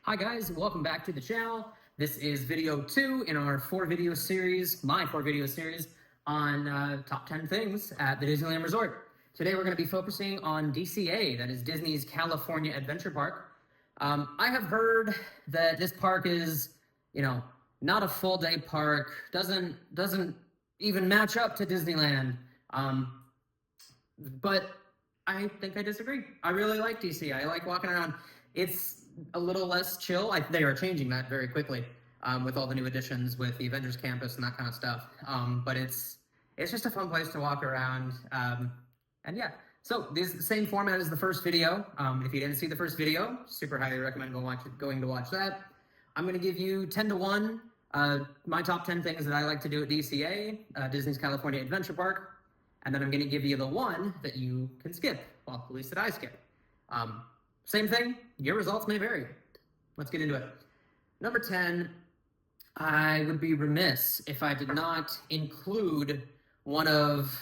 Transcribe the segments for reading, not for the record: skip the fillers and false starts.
Hi guys, welcome back to the channel. This is video 2 in our 4-video series, my 4-video series on top 10 things at the Disneyland Resort. Today we're going to be focusing on DCA, that is Disney's California Adventure Park. I have heard that this park is, not a full-day park, doesn't even match up to Disneyland. But I think I disagree. I really like DC. I like walking around. It's a little less chill. They are changing that very quickly with all the new additions with the Avengers Campus and that kind of stuff. But it's just a fun place to walk around. And yeah, so this is the same format as the first video. If you didn't see the first video, super highly recommend going to watch that. I'm going to give you 10 to 1, my top 10 things that I like to do at DCA, Disney's California Adventure Park. And then I'm going to give you the one that you can skip, well, at least that I skip. Same thing, your results may vary. Let's get into it. Number 10, I would be remiss if I did not include one of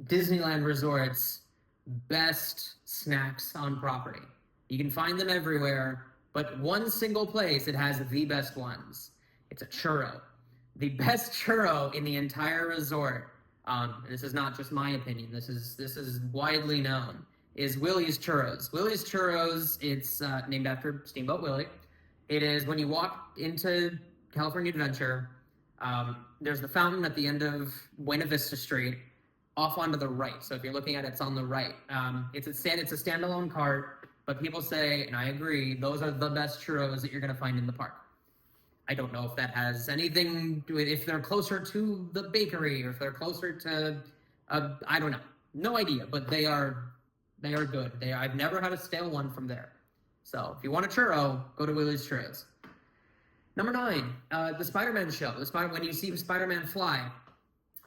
Disneyland Resort's best snacks on property. You can find them everywhere, but one single place that has the best ones. It's a churro. The best churro in the entire resort. This is not just my opinion. This is widely known. Is Willie's Churros. Willie's Churros. It's named after Steamboat Willie. It is when you walk into California Adventure. There's the fountain at the end of Buena Vista Street, off onto the right. So if you're looking at it, it's on the right. It's a standalone cart, but people say, and I agree, those are the best churros that you're going to find in the park. I don't know if that has anything to it, if they're closer to the bakery or if they're closer to, I don't know. No idea, but they are good. I've never had a stale one from there. So if you want a churro, go to Willie's Churros. Number 9, the Spider-Man show. When you see Spider-Man fly.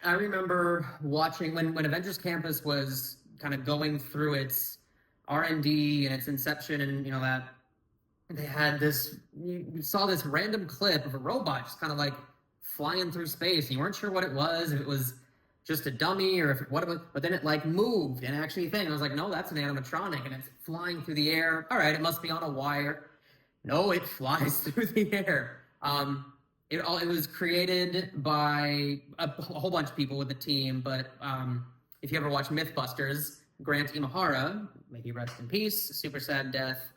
I remember watching when Avengers Campus was kind of going through its R&D and its inception and that. They had you saw this random clip of a robot just kind of like flying through space. And you weren't sure what it was, if it was just a dummy or what it was, but then it like moved and actually thing. I was like, no, that's an animatronic and it's flying through the air. All right, it must be on a wire. No, it flies through the air. It was created by a whole bunch of people with the team, but if you ever watch Mythbusters, Grant Imahara, may he rest in peace, super sad death.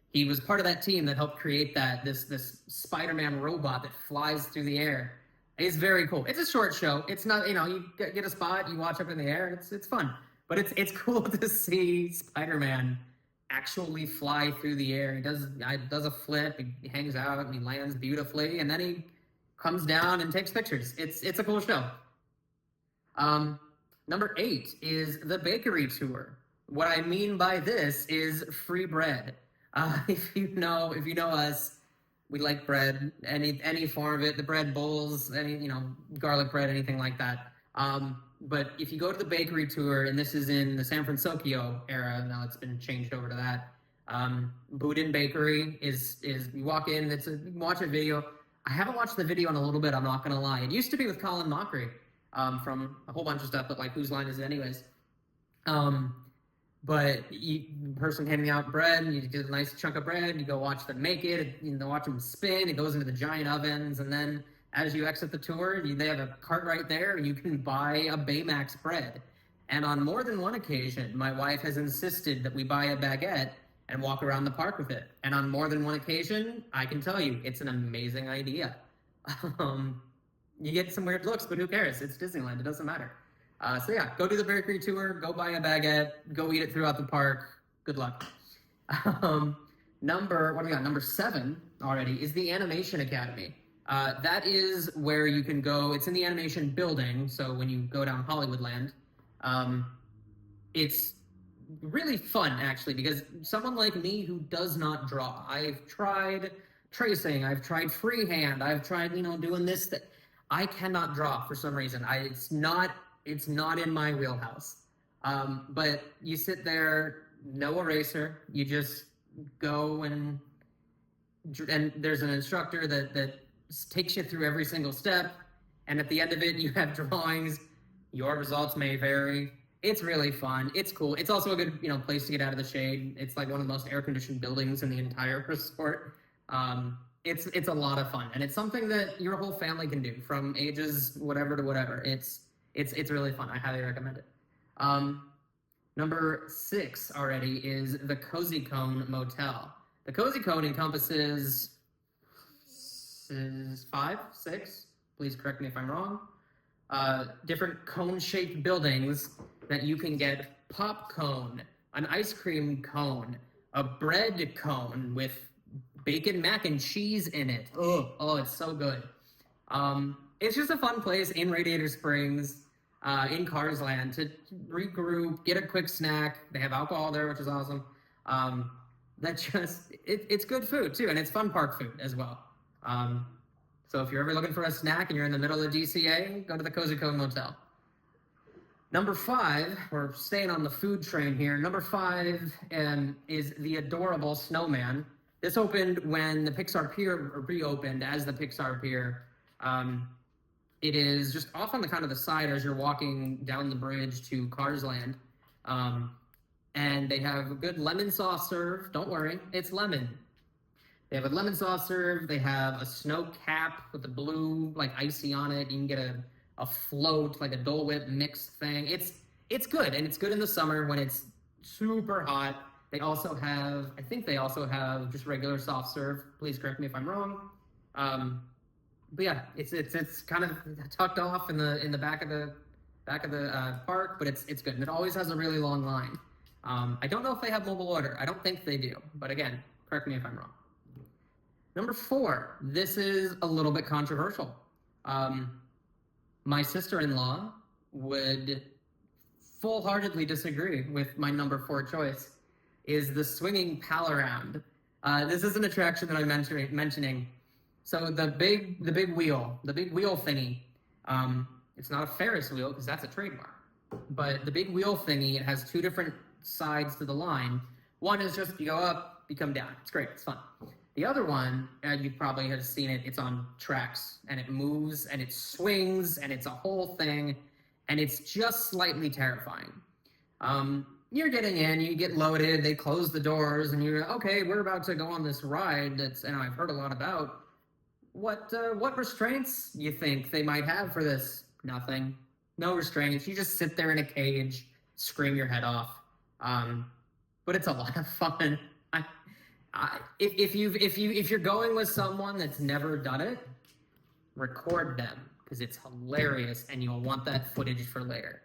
He was part of that team that helped create this Spider-Man robot that flies through the air. It's very cool. It's a short show. It's not, you get a spot, you watch up in the air, and it's fun. But it's cool to see Spider-Man actually fly through the air. He does a flip, he hangs out, and he lands beautifully, and then he comes down and takes pictures. It's a cool show. Number 8 is the bakery tour. What I mean by this is free bread. If you know us, we like bread, any form of it, the bread bowls, any, garlic bread, anything like that. But if you go to the bakery tour, and this is in the San Francisco era, now it's been changed over to that, Boudin Bakery is you walk in, you watch a video. I haven't watched the video in a little bit, I'm not going to lie. It used to be with Colin Mockery from a whole bunch of stuff, but like, whose line is it anyways? But the person handing out bread, and you get a nice chunk of bread, and you go watch them make it, watch them spin, it goes into the giant ovens, and then as you exit the tour, they have a cart right there, and you can buy a Baymax bread. And on more than one occasion, my wife has insisted that we buy a baguette and walk around the park with it. And on more than one occasion, I can tell you, it's an amazing idea. You get some weird looks, but who cares? It's Disneyland, it doesn't matter. So yeah, go do the bakery tour, go buy a baguette, go eat it throughout the park. Good luck. Number 7 already is the Animation Academy. That is where you can go. It's in the animation building, so when you go down Hollywoodland, it's really fun actually, because someone like me who does not draw, I've tried tracing, I've tried freehand, I've tried, doing this, that I cannot draw for some reason. It's not in my wheelhouse. But you sit there, no eraser. You just go and there's an instructor that takes you through every single step. And at the end of it, you have drawings. Your results may vary. It's really fun. It's cool. It's also a good, place to get out of the shade. It's like one of the most air-conditioned buildings in the entire resort. It's a lot of fun, and it's something that your whole family can do from ages whatever to whatever. It's really fun. I highly recommend it. Um, Number 6 already is the Cozy Cone Motel. The Cozy Cone encompasses five, six. Please correct me if I'm wrong. Different cone-shaped buildings that you can get pop cone, an ice cream cone, a bread cone with bacon mac and cheese in it. Oh, it's so good. It's just a fun place in Radiator Springs, in Cars Land, to regroup, get a quick snack. They have alcohol there, which is awesome. It's good food too, and it's fun park food as well. So if you're ever looking for a snack and you're in the middle of DCA, go to the Cozy Cone Motel. Number 5, we're staying on the food train here. Number 5 is the Adorable Snowman. This opened when the Pixar Pier reopened as the Pixar Pier. It is just off on the kind of the side as you're walking down the bridge to Cars Land. And they have a good lemon soft serve. Don't worry, it's lemon. They have a lemon soft serve. They have a snow cap with the blue like icy on it. You can get a float, like a Dole Whip mix thing. It's good, and it's good in the summer when it's super hot. They also have, I think they also have just regular soft serve. Please correct me if I'm wrong. But yeah, it's kind of tucked off in the back of the park, but it's good, and it always has a really long line. I don't know if they have mobile order. I don't think they do, but again, correct me if I'm wrong. Number 4, this is a little bit controversial. My sister-in-law would full-heartedly disagree with my number 4 choice, is the Swinging Pal-Around. This is an attraction that I'm mentioning. So the big wheel thingy, it's not a Ferris wheel because that's a trademark, but the big wheel thingy, it has 2 different sides to the line. One is just you go up, you come down. It's great, it's fun. The other one, you probably have seen it, it's on tracks, and it moves, and it swings, and it's a whole thing, and it's just slightly terrifying. You're getting in, you get loaded, they close the doors, and you're, okay, we're about to go on this ride that's, and I've heard a lot about. What restraints you think they might have for this? Nothing. No restraints. You just sit there in a cage, scream your head off. But it's a lot of fun. If you're going with someone that's never done it, record them because it's hilarious and you'll want that footage for later.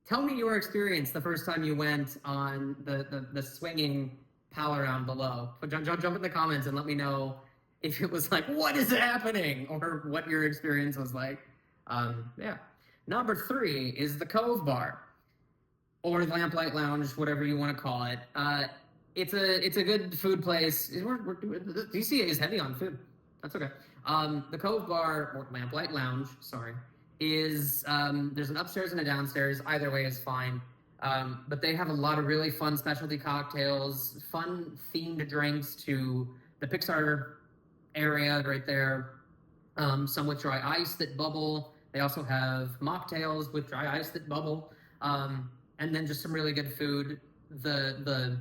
Tell me your experience the first time you went on the Swinging Pal-Around below. Jump in the comments and let me know if it was like, what is happening, or what your experience was like. Yeah. Number 3 is the Cove Bar, or the Lamplight Lounge, whatever you want to call it. It's a good food place. DCA is heavy on food. That's okay. The Cove Bar, or Lamplight Lounge, sorry, is there's an upstairs and a downstairs. Either way is fine. But they have a lot of really fun specialty cocktails, fun themed drinks to the Pixar area right there. Some with dry ice that bubble. They also have mocktails with dry ice that bubble. And then just some really good food. The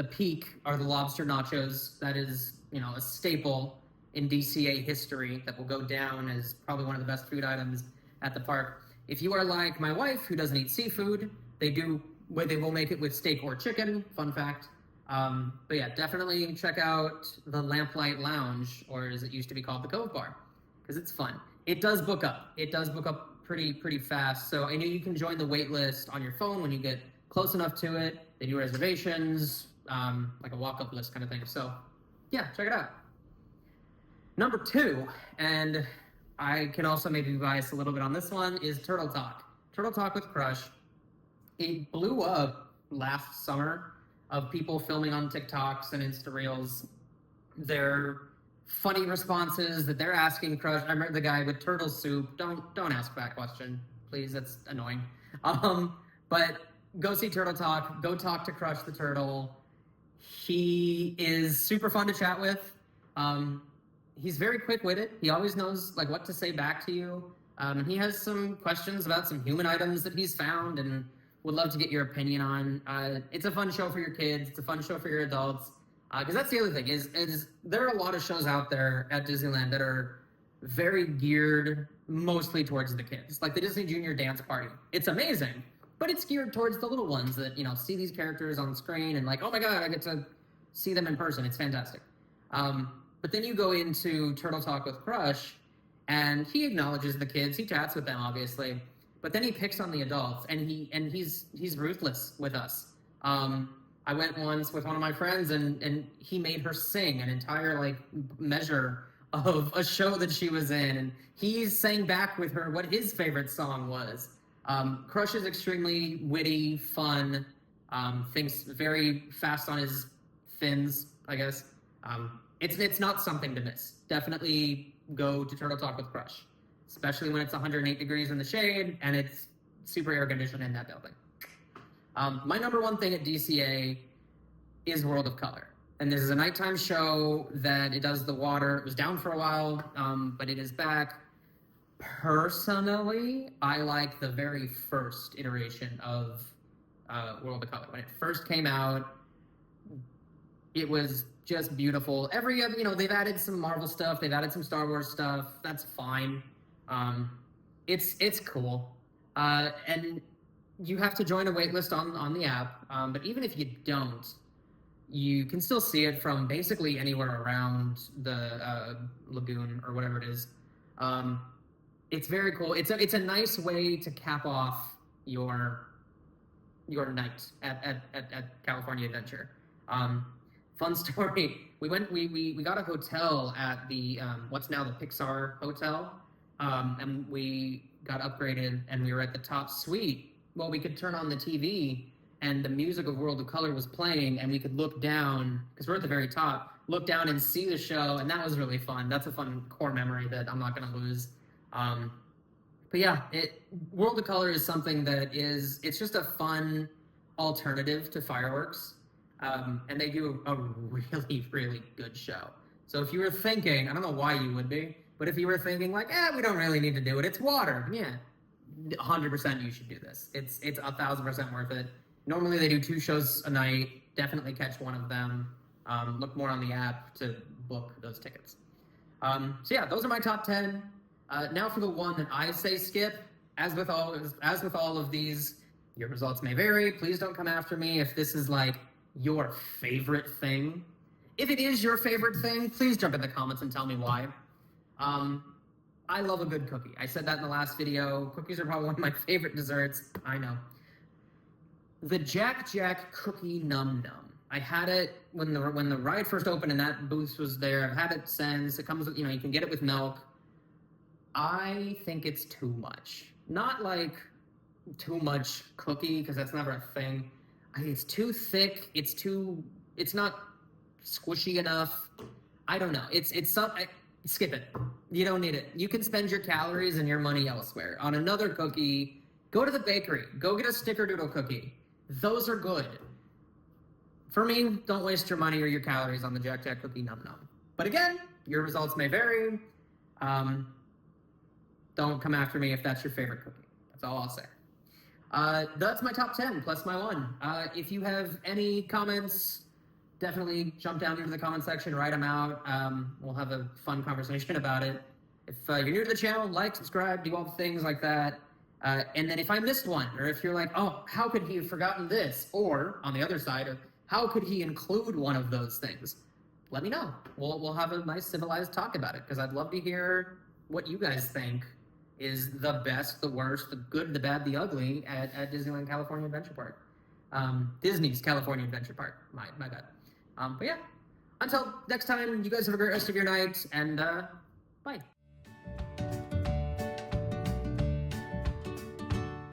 peak are the lobster nachos. That is, a staple in DCA history that will go down as probably one of the best food items at the park. If you are like my wife, who doesn't eat seafood, they will make it with steak or chicken. Fun fact. But yeah, definitely check out the Lamplight Lounge, or as it used to be called, the Cove Bar, because it's fun. It does book up. It does book up pretty fast. So I know you can join the wait list on your phone when you get close enough to it. They do reservations, like a walk-up list kind of thing. So yeah, check it out. Number 2, and I can also maybe be biased a little bit on this one, is Turtle Talk. Turtle Talk with Crush. It blew up last summer of people filming on TikToks and Insta Reels their funny responses that they're asking Crush. I remember the guy with turtle soup. Don't ask that question, please. That's annoying. But go see Turtle Talk. Go talk to Crush the Turtle. He is super fun to chat with. He's very quick-witted. He always knows what to say back to you. And he has some questions about some human items that he's found and would love to get your opinion on. It's a fun show for your kids. It's a fun show for your adults. Because that's the other thing is there are a lot of shows out there at Disneyland that are very geared mostly towards the kids, like the Disney Junior Dance Party. It's amazing, but it's geared towards the little ones that see these characters on screen and like, oh my god, I get to see them in person. It's fantastic. But then you go into Turtle Talk with Crush, and he acknowledges the kids. He chats with them, obviously, but then he picks on the adults, and he's ruthless with us. I went once with one of my friends, and he made her sing an entire like measure of a show that she was in, and he sang back with her what his favorite song was. Crush is extremely witty, fun, thinks very fast on his fins, I guess. It's not something to miss. Definitely go to Turtle Talk with Crush, especially when it's 108 degrees in the shade and it's super air conditioned in that building. My number one thing at DCA is World of Color. And this is a nighttime show that it does the water. It was down for a while, but it is back. Personally, I like the very first iteration of World of Color. When it first came out, it was just beautiful. Every other, they've added some Marvel stuff, they've added some Star Wars stuff. That's fine. It's cool. And you have to join a waitlist on the app. But even if you don't, you can still see it from basically anywhere around the lagoon or whatever it is. It's very cool. It's a nice way to cap off your night at California Adventure. Fun story. We got a hotel at the what's now the Pixar Hotel, and we got upgraded, and we were at the top suite. Well, we could turn on the TV, and the music of World of Color was playing, and we could look down because we're at the very top. Look down and see the show, and that was really fun. That's a fun core memory that I'm not going to lose. But yeah, World of Color is something that it's just a fun alternative to fireworks. And they do a really, really good show. So if you were thinking, I don't know why you would be, but if you were thinking like, we don't really need to do it, it's water. Yeah, 100% you should do this. It's 1,000% worth it. Normally they do 2 shows a night. Definitely catch one of them. Look more on the app to book those tickets. So yeah, those are my top 10. Now for the one that I say skip. As with all of these, your results may vary. Please don't come after me if this is like your favorite thing. If it is your favorite thing, please jump in the comments and tell me why. I love a good cookie. I said that in the last video. Cookies are probably one of my favorite desserts. I know. The Jack Jack Cookie Num Num. I had it when the ride first opened and that booth was there. I've had it since. It comes with, you can get it with milk. I think it's too much. Not like too much cookie, because that's never a thing. It's too thick. It's not squishy enough. I don't know. Skip it. You don't need it. You can spend your calories and your money elsewhere. On another cookie, go to the bakery. Go get a Snickerdoodle cookie. Those are good. For me, don't waste your money or your calories on the Jack Jack Cookie Num Num. But again, your results may vary. Don't come after me if that's your favorite cookie. That's all I'll say. That's my top 10 plus my one. If you have any comments, definitely jump down into the comment section, write them out. We'll have a fun conversation about it. If you're new to the channel, like, subscribe, do all the things like that. And then if I missed one, or if you're like, oh, how could he have forgotten this? Or on the other side of, how could he include one of those things? Let me know. We'll have a nice civilized talk about it, because I'd love to hear what you guys think is the best, the worst, the good, the bad, the ugly at Disneyland California Adventure Park. Disney's California Adventure Park. My bad. But yeah, until next time, you guys have a great rest of your night, and bye.